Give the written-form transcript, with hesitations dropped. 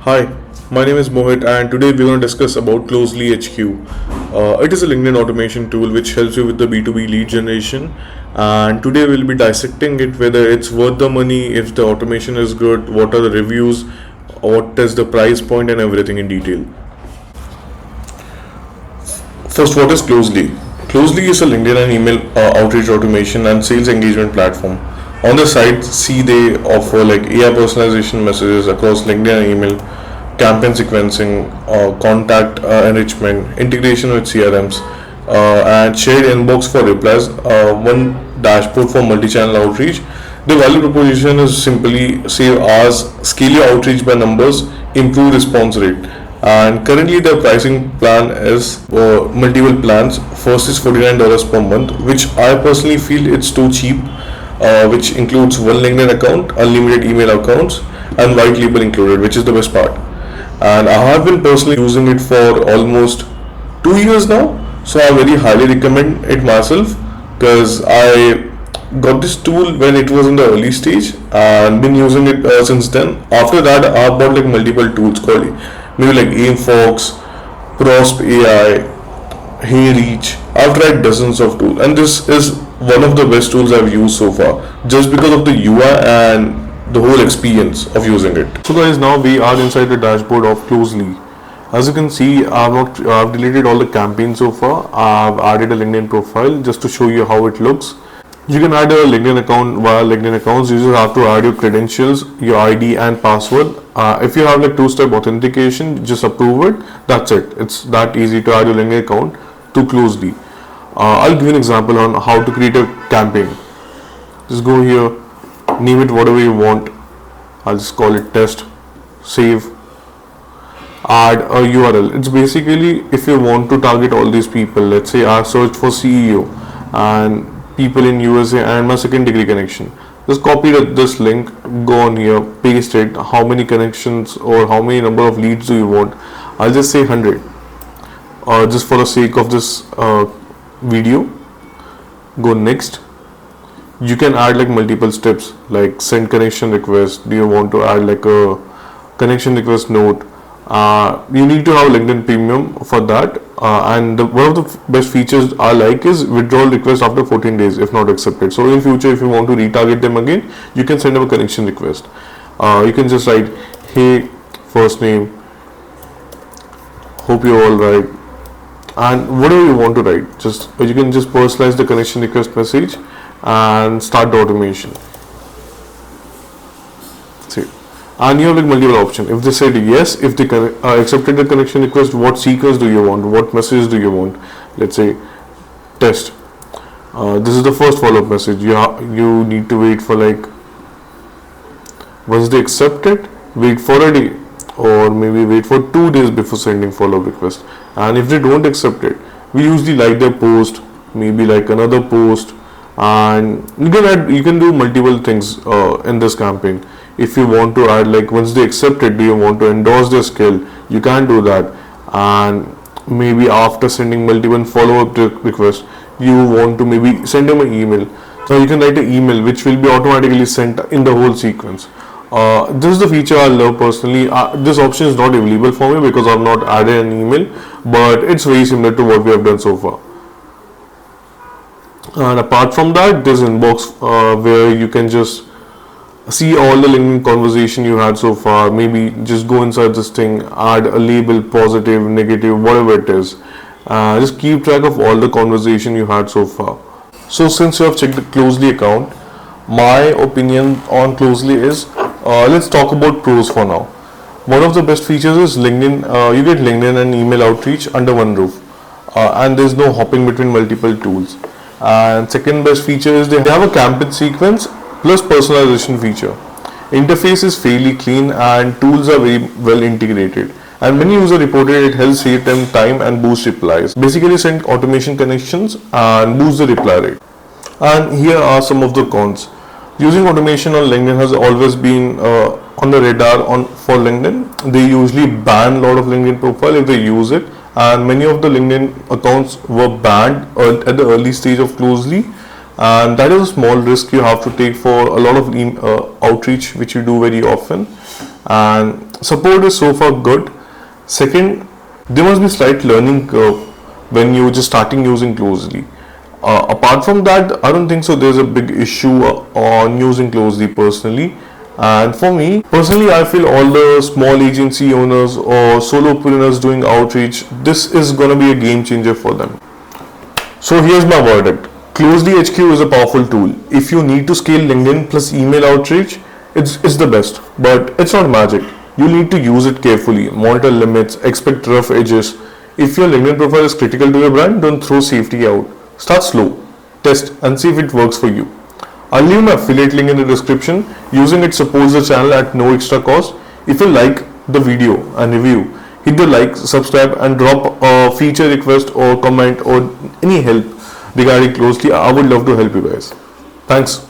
Hi, my name is Mohit and today we're going to discuss about Closely HQ. It is a LinkedIn automation tool which helps you with the B2B lead generation, and today we'll be dissecting it, whether it's worth the money, if the automation is good, what are the reviews, what is the price point, and everything in detail. First, what is Closely? Closely is a LinkedIn and email outreach automation and sales engagement platform. On the site, see they offer like AI personalization messages across LinkedIn and email, campaign sequencing, contact enrichment, integration with CRMs, and shared inbox for replies, one dashboard for multi-channel outreach. The value proposition is simply save hours, scale your outreach by numbers, improve response rate. And currently the pricing plan is multiple plans. First is $49 per month, which I personally feel it's too cheap, which includes one LinkedIn account, unlimited email accounts, and white label included, which is the best part. And I have been personally using it for almost 2 years now, so I very highly recommend it myself because I got this tool when it was in the early stage and been using it since then. After that, I bought like multiple tools called maybe like AimFox, Prosp AI, HeyReach. I've tried dozens of tools, and this is one of the best tools I've used so far, just because of the UI and the whole experience of using it. So guys, now we are inside the dashboard of Closely. As you can see, I've deleted all the campaigns so far. I've added a LinkedIn profile just to show you how it looks. You can add a LinkedIn account via LinkedIn accounts. You just have to add your credentials, your ID and password. If you have like two-step authentication, just approve it. That's it. It's that easy to add your LinkedIn account to Closely. I'll give you an example on how to create a campaign. Just go here, name it whatever you want. I'll just call it test, save, add a URL. It's basically if you want to target all these people. Let's say I search for CEO and people in USA and my second degree connection. Just copy this link, go on here, paste it. How many connections or how many number of leads do you want? I'll just say 100. Just for the sake of this video. Go next. You can add like multiple steps like send connection request. Do you want to add like a connection request note? You need to have LinkedIn Premium for that. One of the best features I like is withdrawal request after 14 days if not accepted. So in future, if you want to retarget them again, you can send them a connection request. You can just write, hey, first name, hope you're all right, and whatever you want to write. Just you can just personalize the connection request message and start the automation. See, and you have like multiple options. If they said yes, if they accepted the connection request, what sequence do you want, what message do you want? Let's say test. This is the first follow-up message. You need to wait for like, once they accept it, wait for a day or maybe wait for 2 days before sending follow-up request. And if they don't accept it, we usually like their post, maybe like another post, and you can do multiple things in this campaign. If you want to add like once they accept it, do you want to endorse their skill, you can do that. And maybe after sending multiple follow-up requests, you want to maybe send them an email. So you can write an email which will be automatically sent in the whole sequence. This is the feature I love personally. This option is not available for me because I've not added an email, but it's very similar to what we have done so far. And apart from that, there's inbox where you can just see all the LinkedIn conversation you had so far. Maybe just go inside this thing, add a label, positive, negative, whatever it is. Just keep track of all the conversation you had so far. So since you have checked the Closely account, my opinion on Closely is, let's talk about pros for now. One of the best features is LinkedIn. You get LinkedIn and email outreach under one roof, and there's no hopping between multiple tools. And second best feature is they have a campaign sequence plus personalization feature. Interface is fairly clean and tools are very well integrated. And many users reported it helps save them time and boost replies. Basically send automation connections and boost the reply rate. And here are some of the cons. Using automation on LinkedIn has always been on the radar for LinkedIn. They usually ban a lot of LinkedIn profile if they use it, and many of the LinkedIn accounts were banned at the early stage of Closely, and that is a small risk you have to take for a lot of outreach which you do very often. And support is so far good. Second, there must be slight learning curve when you're just starting using Closely. Apart from that, I don't think so there's a big issue on using Closely personally. And for me personally, I feel all the small agency owners or solopreneurs doing outreach, this is gonna be a game changer for them. So here's my verdict. Closely HQ is a powerful tool. If you need to scale LinkedIn plus email outreach, it's the best, but it's not magic. You need to use it carefully, monitor limits, expect rough edges. If your LinkedIn profile is critical to your brand, don't throw safety out. Start slow, test and see if it works for you. I'll leave my affiliate link in the description. Using it supports the channel at no extra cost. If you like the video and review, hit the like, subscribe and drop a feature request or comment or any help regarding Closely. I would love to help you guys. Thanks.